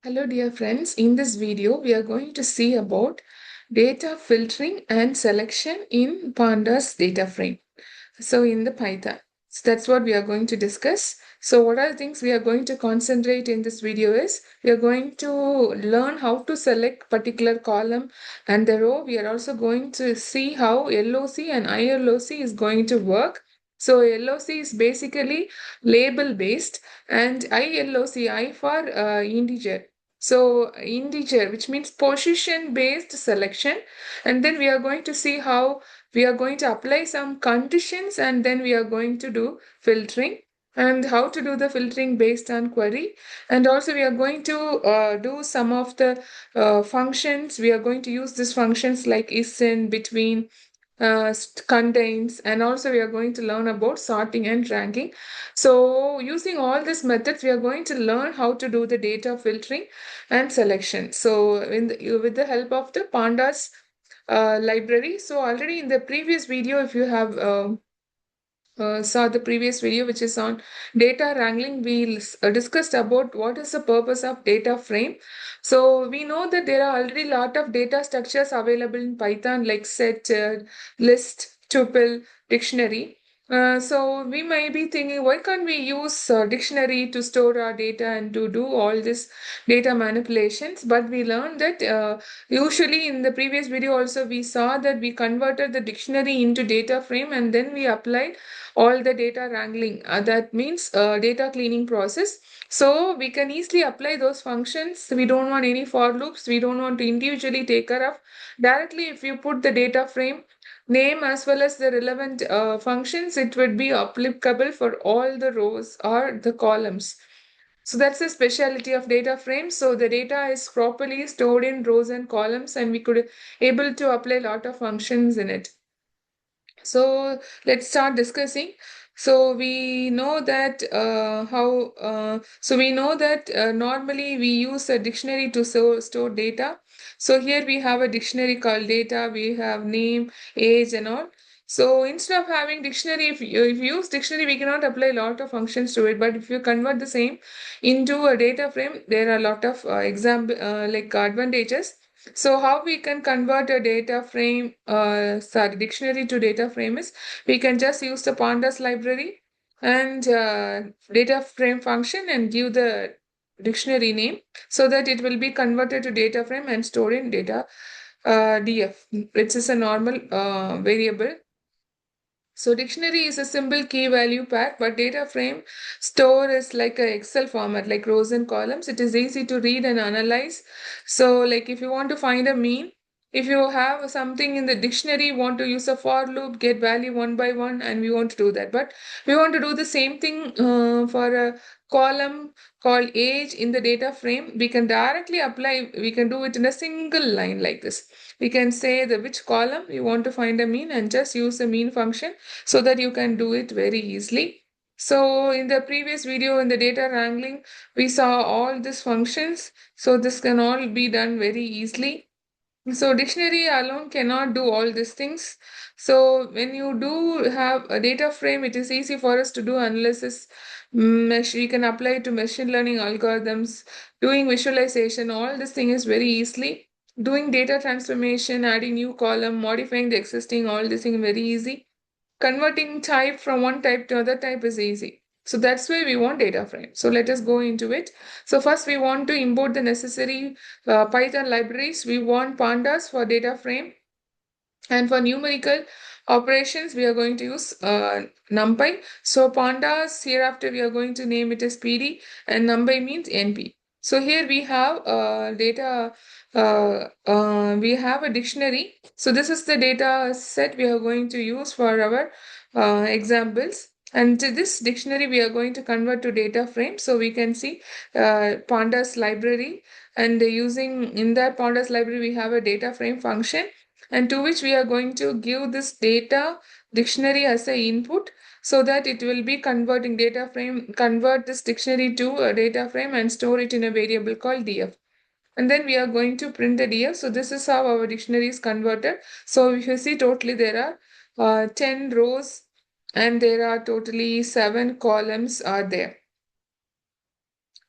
Hello dear friends, in this video we are going to see about data filtering and selection in Pandas data frame. So in the Python. So that's what we are going to discuss. So what are the things we are going to concentrate in this video is we are going to learn how to select particular column and the row. We are also going to see how LOC and iloc is going to work. So LOC is basically label based and iloc, I for integer. So integer, which means position based selection. And then we are going to see how we are going to apply some conditions and then we are going to do filtering and how to do the filtering based on query. And also we are going to do some of the functions. We are going to use these functions like isin, between, contains, and also we are going to learn about sorting and ranking. So using all these methods we are going to learn how to do the data filtering and selection. So with the help of the pandas library. So already in the previous video, if you have saw the previous video which is on data wrangling, we discussed about what is the purpose of data frame. So we know that there are already a lot of data structures available in Python like set, list, tuple, dictionary. So we might be thinking, why can't we use dictionary to store our data and to do all this data manipulations? But we learned that usually in the previous video also we saw that we converted the dictionary into data frame and then we applied all the data wrangling. That means data cleaning process. So we can easily apply those functions. We don't want any for loops. We don't want to individually take care of. Directly, if you put the data frame name as well as the relevant functions, it would be applicable for all the rows or the columns. So that's the specialty of data frames. So the data is properly stored in rows and columns, and we could able to apply a lot of functions in it. So let's start discussing. So we know that normally we use a dictionary to store data. So here we have a dictionary called data. We have name, age, and all. So instead of having dictionary, if you use dictionary, we cannot apply a lot of functions to it. But if you convert the same into a data frame, there are a lot of advantages. So how we can convert a dictionary to data frame is we can just use the pandas library and data frame function and give the dictionary name so that it will be converted to data frame and stored in data df, which is a normal variable. So dictionary is a simple key value pack, but data frame store is like a Excel format, like rows and columns. It is easy to read and analyze. So like if you want to find a mean, if you have something in the dictionary, want to use a for loop, get value one by one, and we want to do that. But we want to do the same thing for a column called age in the data frame. We can directly apply, we can do it in a single line like this. We can say the which column you want to find a mean and just use the mean function so that you can do it very easily. So in the previous video in the data wrangling, we saw all these functions. So this can all be done very easily. So dictionary alone cannot do all these things. So when you do have a data frame, it is easy for us to do analysis. We can apply it to machine learning algorithms, doing visualization. All this thing is very easily. Doing data transformation, adding new column, modifying the existing, all this thing very easy. Converting type from one type to other type is easy. So that's why we want data frame. So let us go into it. So first we want to import the necessary Python libraries. We want pandas for data frame. And for numerical operations, we are going to use numpy. So pandas, hereafter we are going to name it as PD and numpy means NP. So here we have we have a dictionary. So this is the data set we are going to use for our examples. And to this dictionary, we are going to convert to data frame. So we can see pandas library, and using in that pandas library, we have a data frame function, and to which we are going to give this data dictionary as a input so that it will be converting data frame, convert this dictionary to a data frame and store it in a variable called df. And then we are going to print the df. So this is how our dictionary is converted. So if you see totally there are 10 rows and there are totally 7 columns are there.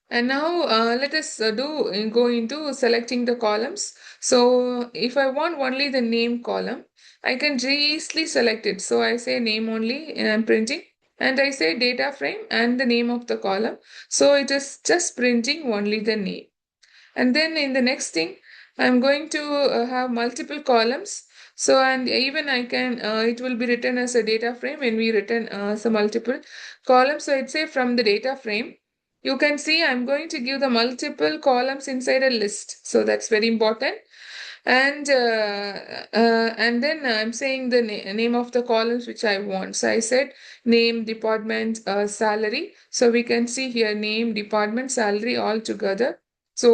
And now let us go into selecting the columns. So if I want only the name column, I can easily select it. So I say name only and I'm printing, and I say data frame and the name of the column. So it is just printing only the name. And then in the next thing, I'm going to have multiple columns. So and even I can it will be written as a data frame when we return some multiple columns. So I'd say from the data frame, you can see I'm going to give the multiple columns inside a list. So that's very important. And then I'm saying the name of the columns which I want. So I said name, department, salary. So we can see here name, department, salary all together. So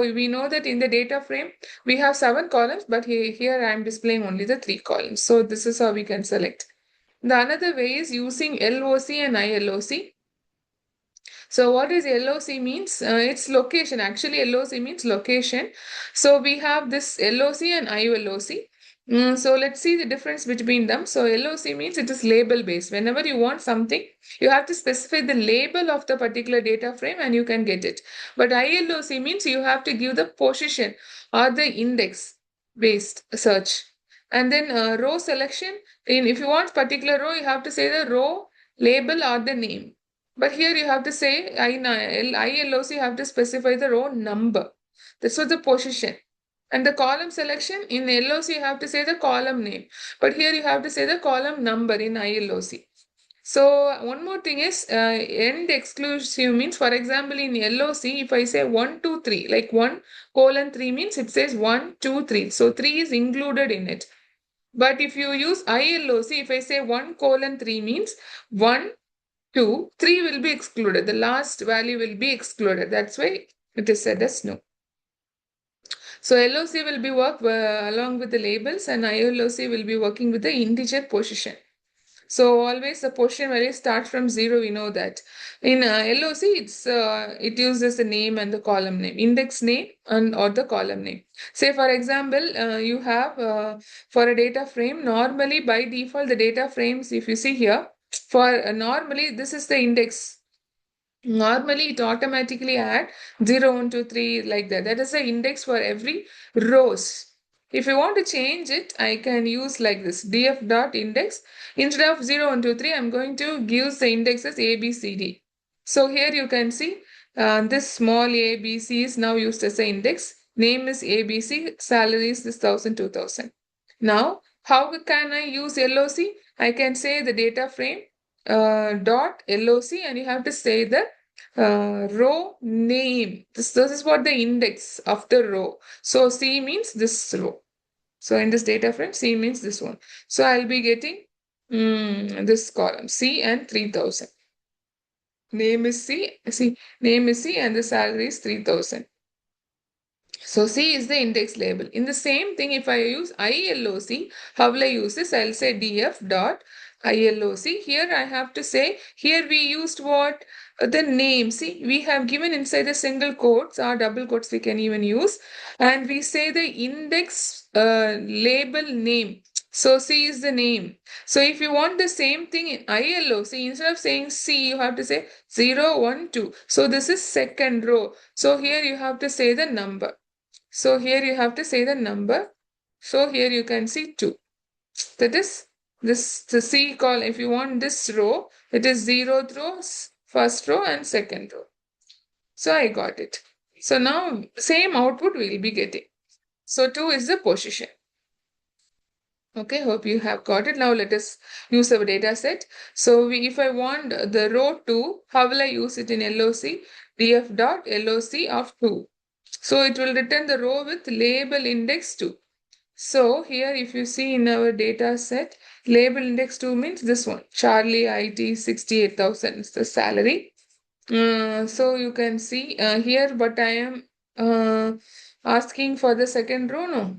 we know that in the data frame we have 7 columns, but here I'm displaying only the 3 columns. So this is how we can select. The another way is using LOC and iloc. So what is LOC means? It's location. Actually, LOC means location. So we have this LOC and iloc. So let's see the difference between them. So LOC means it is label based. Whenever you want something, you have to specify the label of the particular data frame and you can get it. But iloc means you have to give the position or the index based search. And then row selection. If you want particular row, you have to say the row label or the name. But here you have to say iloc, you have to specify the row number. This was the position. And the column selection in LOC, you have to say the column name. But here you have to say the column number in iloc. So one more thing is end exclusive means, for example, in LOC, if I say 1, 2, 3, like 1:3 means it says 1, 2, 3. So 3 is included in it. But if you use iloc, if I say 1:3 means 1, 2, 3 will be excluded. The last value will be excluded. That's why it is said as no. So LOC will be work along with the labels, and iloc will be working with the integer position. So always the position value starts from 0. We know that. In LOC, it uses the name and the column name, index name and or the column name. Say for example, you have for a data frame. Normally by default, the data frames, if you see here, for normally this is the index. Normally, it automatically add 0, 1, 2, 3 like that. That is the index for every rows. If you want to change it, I can use like this df dot index. Instead of 0, 1, 2, 3, I'm going to give the index as A, B, C, D. So here you can see this small a, B, C is now used as the index. Name is A, B, C. Salary is this 1000, 2000. Now, how can I use LOC? I can say the data frame dot LOC, and you have to say the row name. This is what the index of the row. So C means this row. So in this data frame, C means this one. So I'll be getting this column C and 3000. Name is name is C, and the salary is 3000. So C is the index label. In the same thing, if I use iloc, how will I use this? I'll say df dot iloc. Here I have to say, here we used what? The name. See, we have given inside the single quotes or double quotes we can even use. And we say the index label name. So C is the name. So if you want the same thing in iloc, instead of saying C, you have to say 0, 1, 2. So this is second row. So here you have to say the number. So here you have to say the number. So here you can see 2. That is this the C column. If you want this row, it is 0th row, first row, and second row. So I got it. So now same output we will be getting. So 2 is the position. Okay, hope you have got it. Now let us use our data set. So if I want the row 2, how will I use it in LOC? df dot LOC of 2. So it will return the row with label index 2. So here if you see in our data set, label index 2 means this one. Charlie IT 68,000 is the salary. So you can see here, but I am asking for the second row, no.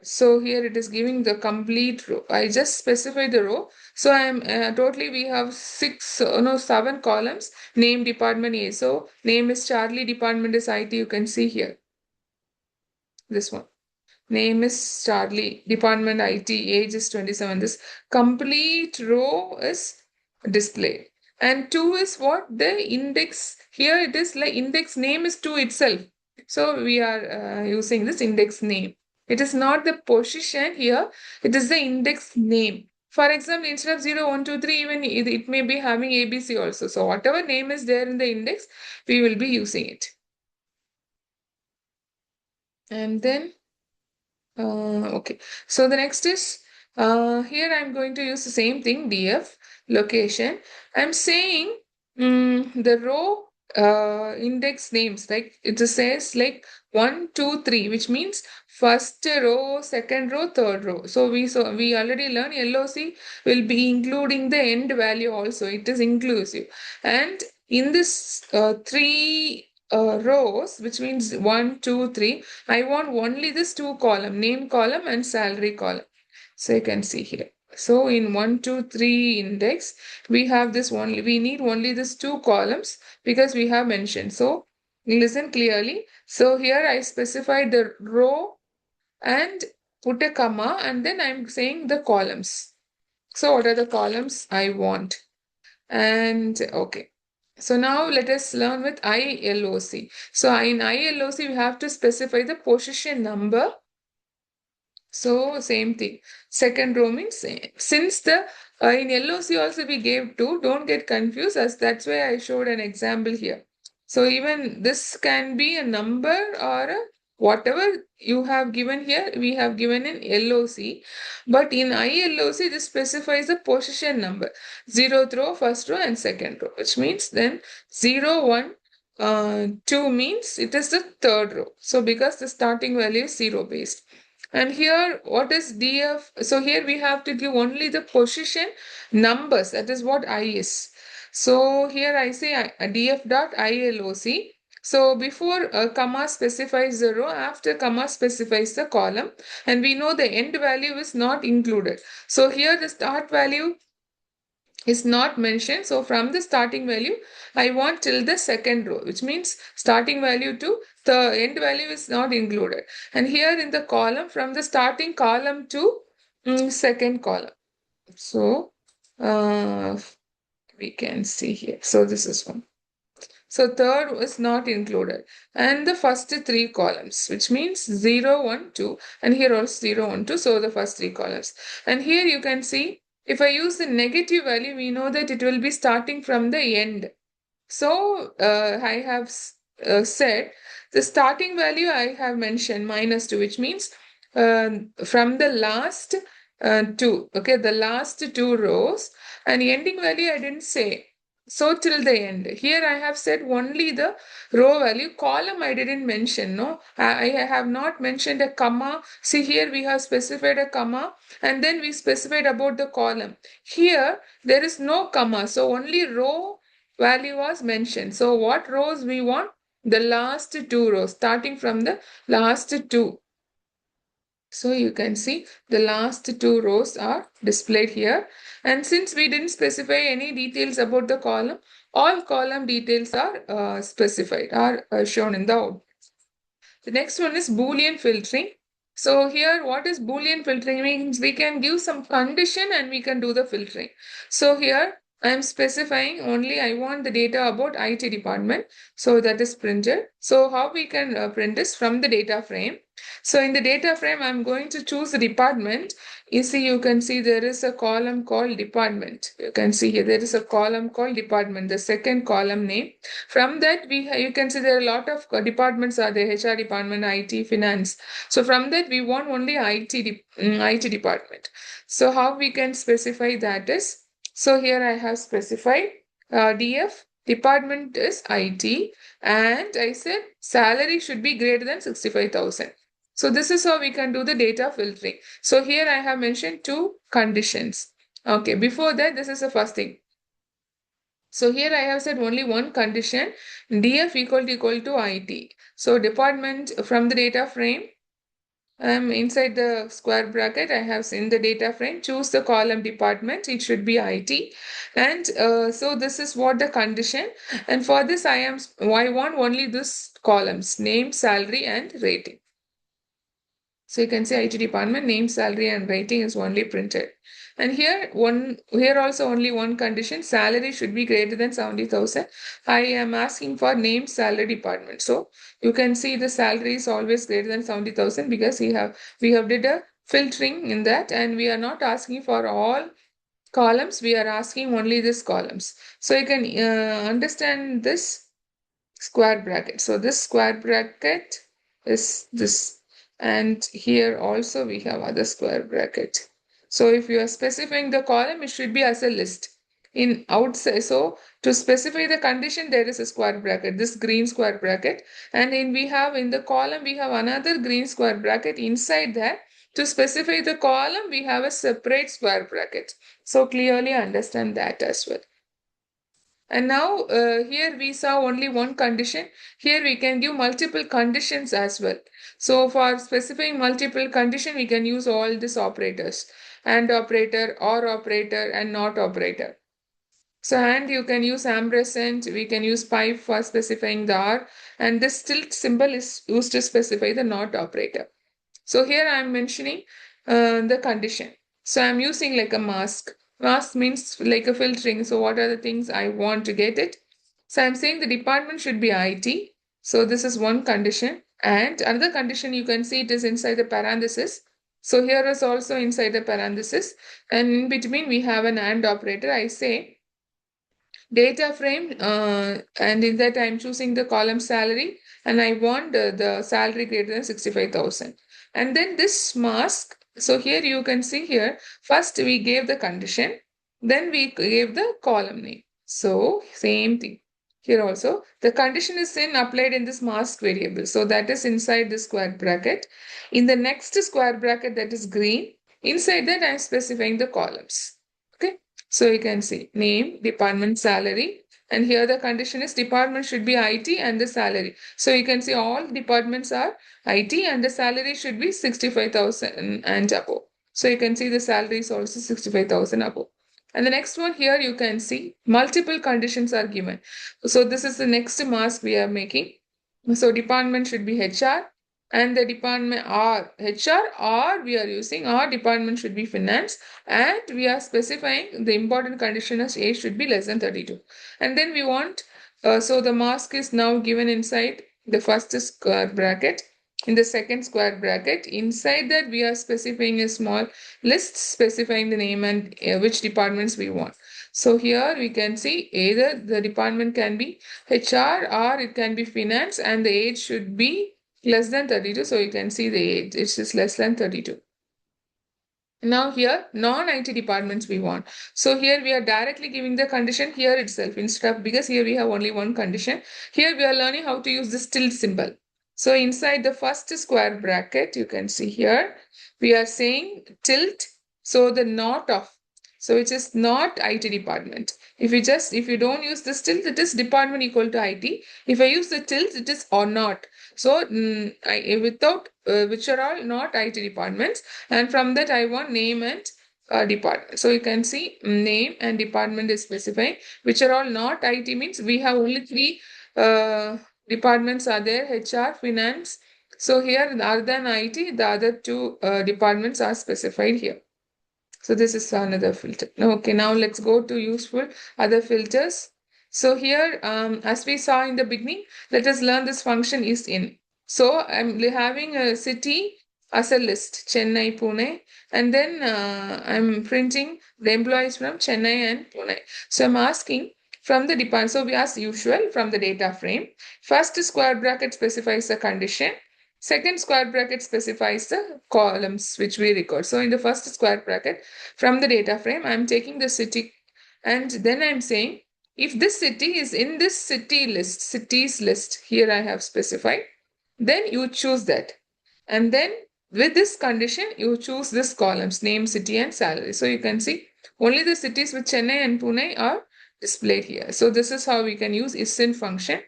So here it is giving the complete row. I just specify the row. So I am totally we have 7 columns. Name, department A. So name is Charlie, department is IT. You can see here. This one. Name is Charlie, department IT, age is 27. This complete row is displayed. And 2 is what? The index. Here it is like index name is 2 itself. So we are using this index name. It is not the position here. It is the index name. For example, instead of 0, 1, 2, 3, even it may be having ABC also. So whatever name is there in the index, we will be using it. And then, okay. So the next is, here I'm going to use the same thing, df, location. I'm saying the row index names, like it says like 1, 2, 3, which means first row, second row, third row. So we already learned LOC will be including the end value also. It is inclusive. And in this three rows, which means 1, 2, 3, I want only this two column, name column and salary column. So you can see here. So in 1, 2, 3 index, we have this only, we need only this two columns because we have mentioned. So listen clearly. So here I specified the row and put a comma, and then I'm saying the columns. So what are the columns I want? And okay. So now let us learn with iloc. So in iloc, we have to specify the position number. So same thing. Second row means same. Since the in LOC also we gave two, don't get confused, as that's why I showed an example here. So even this can be a number or a whatever you have given here, we have given in LOC. But in iloc, this specifies the position number. Zeroth row, first row, and second row, which means then 0, 1, 2 means it is the third row. So because the starting value is 0 based. And here, what is df? So here we have to give only the position numbers. That is what I is. So here I say df dot iloc. So before a comma specifies the row, after comma specifies the column, and we know the end value is not included. So here the start value is not mentioned. So from the starting value, I want till the second row, which means starting value to the end value is not included. And here in the column, from the starting column to second column. So we can see here. So this is one. So third was not included. And the first three columns, which means 0, 1, 2. And here also 0, 1, 2. So the first three columns. And here you can see, if I use the negative value, we know that it will be starting from the end. So I have said the starting value I have mentioned -2, which means from the last two, okay, the last two rows, and ending value I didn't say. So till the end. Here I have said only the row value. Column I didn't mention. No, I have not mentioned a comma. See here we have specified a comma, and then we specified about the column. Here there is no comma. So only row value was mentioned. So what rows we want? The last two rows, starting from the last two. So you can see the last two rows are displayed here. And since we didn't specify any details about the column, all column details are specified, are shown in the output. The next one is Boolean filtering. So here, what is Boolean filtering? Means we can give some condition and we can do the filtering. So here, I am specifying only I want the data about IT department. So that is printed. So how we can print this from the data frame. So in the data frame, I'm going to choose the department. You can see there is a column called department. You can see here there is a column called department, the second column name. From that, you can see there are a lot of departments are there, HR department, IT, finance. So from that, we want only IT department. So how we can specify that is, so here I have specified DF, department is IT, and I said salary should be greater than 65,000. So this is how we can do the data filtering. So here I have mentioned two conditions. Okay, before that, this is the first thing. So here I have said only one condition, df equal to IT. So department from the data frame, inside the square bracket, I have in the data frame, choose the column department, it should be IT. And so this is what the condition. And for this, I want only this columns, name, salary, and rating. So you can see IT department, name, salary, and rating is only printed. And here also only one condition, salary should be greater than 70,000. I am asking for name, salary, department. So you can see the salary is always greater than 70,000 because we have did a filtering in that, and we are not asking for all columns, we are asking only this columns. So you can understand this square bracket. So this square bracket is this, and here also we have other square bracket. So if you are specifying the column, it should be as a list in outside. So to specify the condition, there is a square bracket, this green square bracket, and in we have in the column we have another green square bracket. Inside that, to specify the column, we have a separate square bracket. So clearly understand that as well. And now here we saw only one condition. Here we can give multiple conditions as well. So for specifying multiple condition, we can use all these operators: and operator, or operator, and not operator. So and you can use ampersand, we can use pipe for specifying the or, and this tilde symbol is used to specify the not operator. So here I am mentioning the condition. So I'm using like a mask. Mask means like a filtering. So what are the things I want to get it? So I'm saying the department should be IT. So this is one condition. And another condition, you can see it is inside the parenthesis. So here is also inside the parenthesis. And in between we have an AND operator. I say data frame, and in that I'm choosing the column salary, and I want the salary greater than 65,000. And then this mask, so here you can see here, first we gave the condition, then we gave the column name. So same thing. Here also, the condition is applied in this mask variable. So that is inside the square bracket. In the next square bracket, that is green, inside that I'm specifying the columns. Okay. So you can see name, department, salary, and here the condition is department should be IT and the salary. So you can see all departments are IT and the salary should be 65,000 and above. So you can see the salary is also 65,000 above. And the next one here you can see multiple conditions are given. So this is the next mask we are making. So department should be HR, and the department or HR, or we are using our department should be finance, and we are specifying the important condition as age should be less than 32. And then we want, so the mask is now given inside the first square bracket. In the second square bracket, inside that we are specifying a small list specifying the name and which departments we want. So here we can see either the department can be HR or it can be finance, and the age should be less than 32. So you can see the age, it is less than 32. Now here non-IT departments we want. So here we are directly giving the condition here itself instead of, because here we have only one condition. Here we are learning how to use this tilde symbol. So inside the first square bracket, you can see here, we are saying tilde. So the not of, so it is not IT department. If you don't use this tilde, it is department equal to IT. If I use the tilde, it is or not. So without which are all not IT departments, and from that I want name and department. So you can see name and department is specified, which are all not IT means we have only three departments are there: HR, finance. So here other than IT, the other two departments are specified here. So this is another filter. Okay, now let's go to useful other filters. So here, as we saw in the beginning, let us learn this function is in. So I'm having a city as a list, Chennai, Pune, and then I'm printing the employees from Chennai and Pune. So I'm asking from the department. So we as usual from the data frame. First square bracket specifies the condition. Second square bracket specifies the columns which we record. So in the first square bracket from the data frame, I'm taking the city, and then I'm saying if this city is in this cities list, here I have specified, then you choose that. And then with this condition, you choose this columns, name, city, and salary. So you can see only the cities with Chennai and Pune are displayed here. So this is how we can use isin function.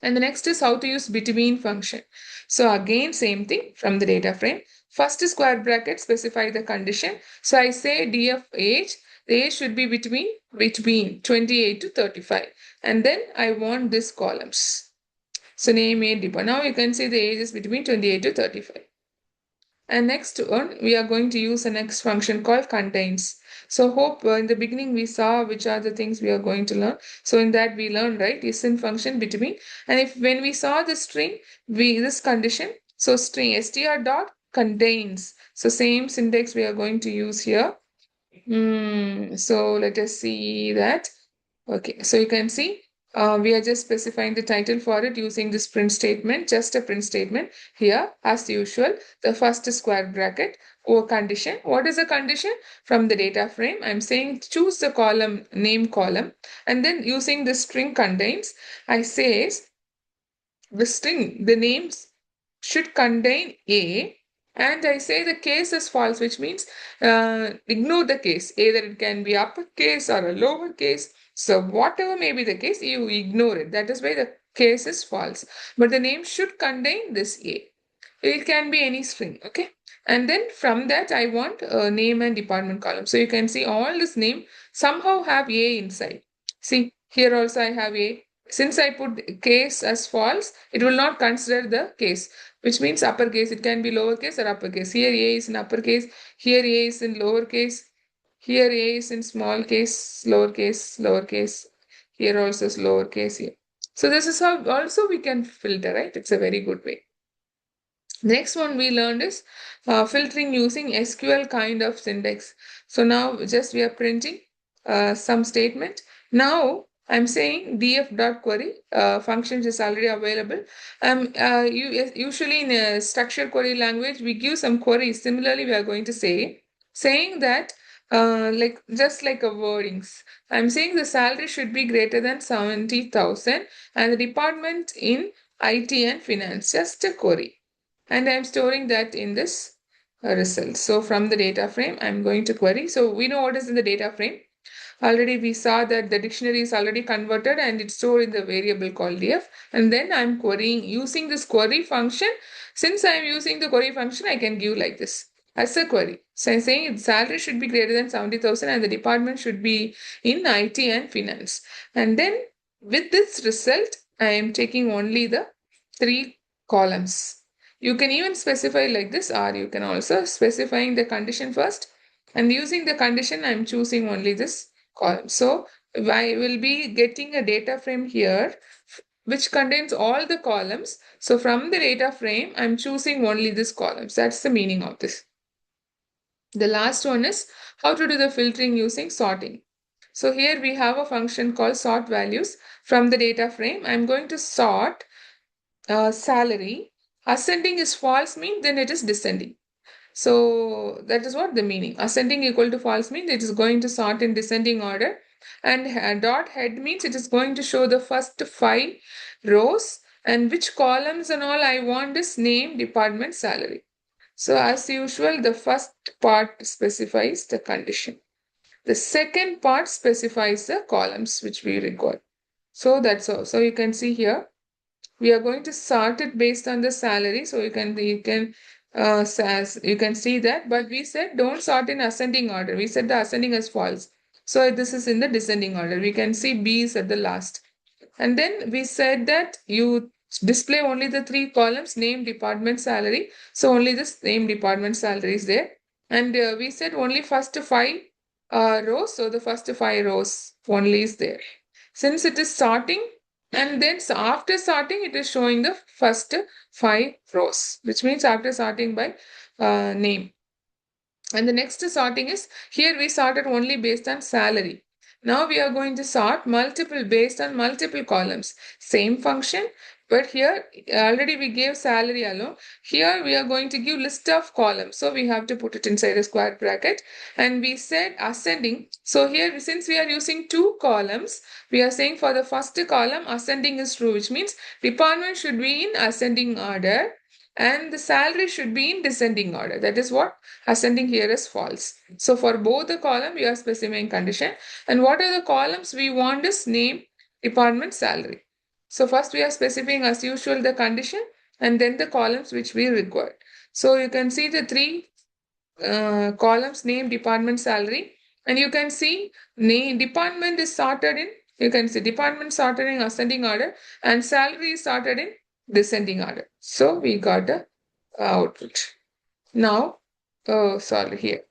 And the next is how to use between function. So again, same thing from the data frame. First square bracket specify the condition. So I say df age, the age should be between 28 to 35. And then I want this columns. So name, age, depend. Now you can see the age is between 28 to 35. And next one, we are going to use a next function called contains. So hope in the beginning we saw which are the things we are going to learn. So in that we learned, right, isin function between. And if when we saw the string, this condition, so string str dot contains. So same syntax we are going to use here. So let us see that. Okay, so you can see we are just specifying the title for it using this print statement, just a print statement. Here, as usual, the first square bracket or condition. What is the condition? From the data frame, I'm saying choose the column, name column, and then using the string contains, I says the string, the names should contain A, and I say the case is false, which means ignore the case. Either it can be uppercase or a lowercase. So whatever may be the case, you ignore it. That is why the case is false. But the name should contain this A. It can be any string, okay? And then from that, I want a name and department column. So you can see all this name somehow have A inside. See, here also I have A. Since I put case as false, it will not consider the case, which means uppercase. It can be lowercase or uppercase. Here A is in uppercase, here A is in lowercase, here A is in small case, lowercase, lowercase. Here also is lowercase here. So this is how also we can filter, right? It's a very good way. Next one we learned is filtering using SQL kind of syntax. So now just we are printing some statement. Now I'm saying df.query function is already available. Usually in a structured query language, we give some queries. Similarly, we are going to say, saying that like just like a wordings. I'm saying the salary should be greater than 70,000 and the department in IT and finance. Just a query, and I'm storing that in this result. So from the data frame, I'm going to query. So we know what is in the data frame. Already we saw that the dictionary is already converted and it's stored in the variable called df. And then I'm querying using this query function. Since I'm using the query function, I can give like this as a query. So I'm saying salary should be greater than 70,000 and the department should be in IT and finance. And then with this result, I am taking only the 3 columns. You can even specify like this, or you can also specifying the condition first, and using the condition I'm choosing only this column. So I will be getting a data frame here which contains all the columns. So from the data frame I'm choosing only this columns. That's the meaning of this. The last one is how to do the filtering using sorting. So here we have a function called sort values. From the data frame I'm going to sort salary. Ascending is false means then it is descending. So that is what the meaning. Ascending equal to false means it is going to sort in descending order. And dot head means it is going to show the first 5 rows. And which columns and all I want is name, department, salary. So as usual, the first part specifies the condition. The second part specifies the columns which we record. So that's all. So you can see here we are going to sort it based on the salary. So you can you can see that, but we said don't sort in ascending order. We said the ascending is false. So this is in the descending order. We can see B is at the last. And then we said that you display only the 3 columns, name, department, salary. So only this name, department, salary is there. And we said only first 5 rows. So the first 5 rows only is there. Since it is sorting, and then after sorting, it is showing the first 5 rows, which means after sorting by name. And the next sorting is, here we sorted only based on salary. Now we are going to sort multiple based on multiple columns. Same function, but here already we gave salary alone. Here we are going to give list of columns. So we have to put it inside a square bracket. And we said ascending. So here since we are using 2 columns, we are saying for the first column ascending is true, which means department should be in ascending order and the salary should be in descending order. That is what ascending here is false. So for both the column, we are specifying condition. And what are the columns we want is name, department, salary. So first we are specifying as usual the condition and then the columns which we require. So you can see the 3 columns, name, department, salary. And you can see name, department is sorted in, you can see department sorted in ascending order and salary is sorted in descending order. So we got the output. Now, oh, sorry, here.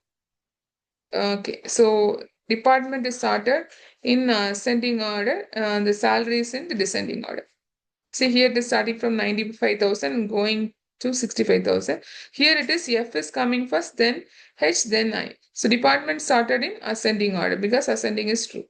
Okay, so department is sorted in ascending order, the salary is in the descending order. See, here it is starting from 95,000 and going to 65,000. Here it is F is coming first, then H, then I. So department started in ascending order because ascending is true.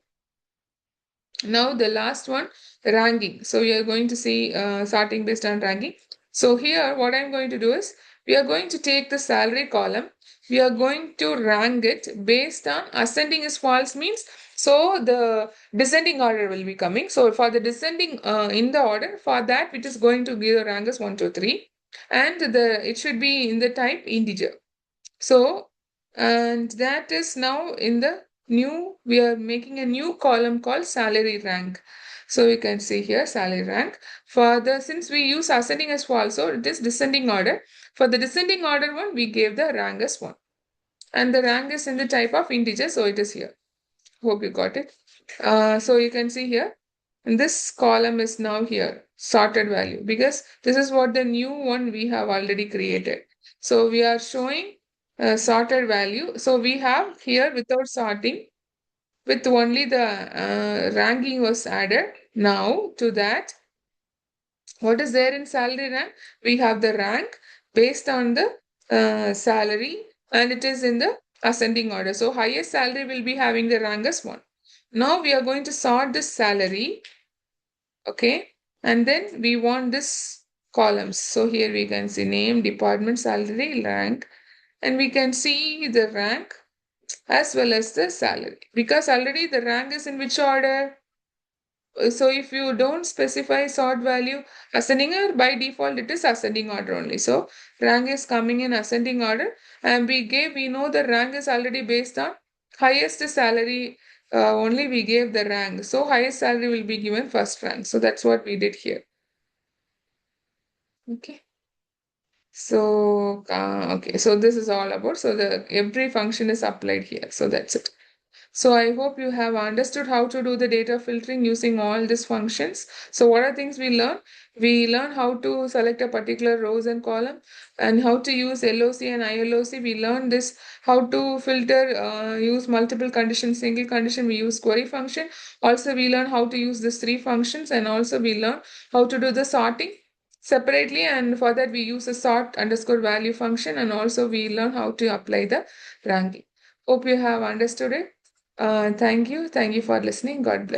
Now the last one, ranking. So we are going to see sorting based on ranking. So here what I'm going to do is we are going to take the salary column. We are going to rank it based on ascending is false means so the descending order will be coming. So for the descending in the order for that it is going to give the rank as 1, 2, 3 and the it should be in the type integer. So, and that is now in the new, we are making a new column called salary rank. So you can see here salary rank. For the, since we use ascending as false, so it is descending order. For the descending order one, we gave the rank as 1. And the rank is in the type of integer, so it is here. Hope you got it. So you can see here, and this column is now here, sorted value, because this is what the new one we have already created. So we are showing sorted value. So we have here without sorting, with only the ranking was added. Now to that, what is there in salary rank? We have the rank based on the salary and it is in the ascending order. So highest salary will be having the rank as 1. Now we are going to sort this salary, okay? And then we want this columns. So here we can see name, department, salary, rank, and we can see the rank as well as the salary because already the rank is in which order? So if you don't specify sort value ascending order, by default it is ascending order only. So rank is coming in ascending order and we know the rank is already based on highest salary only we gave the rank. So highest salary will be given first rank. So that's what we did here. Okay. So okay, so this is all about, so the every function is applied here. So that's it. So I hope you have understood how to do the data filtering using all these functions. So what are things we learn? We learn how to select a particular rows and column and how to use LOC and iloc. We learn this how to filter, use multiple conditions, single condition. We use query function. Also we learn how to use these three functions and also we learn how to do the sorting separately and for that we use a sort underscore value function and also we learn how to apply the ranking. Hope you have understood it. Thank you. Thank you for listening. God bless.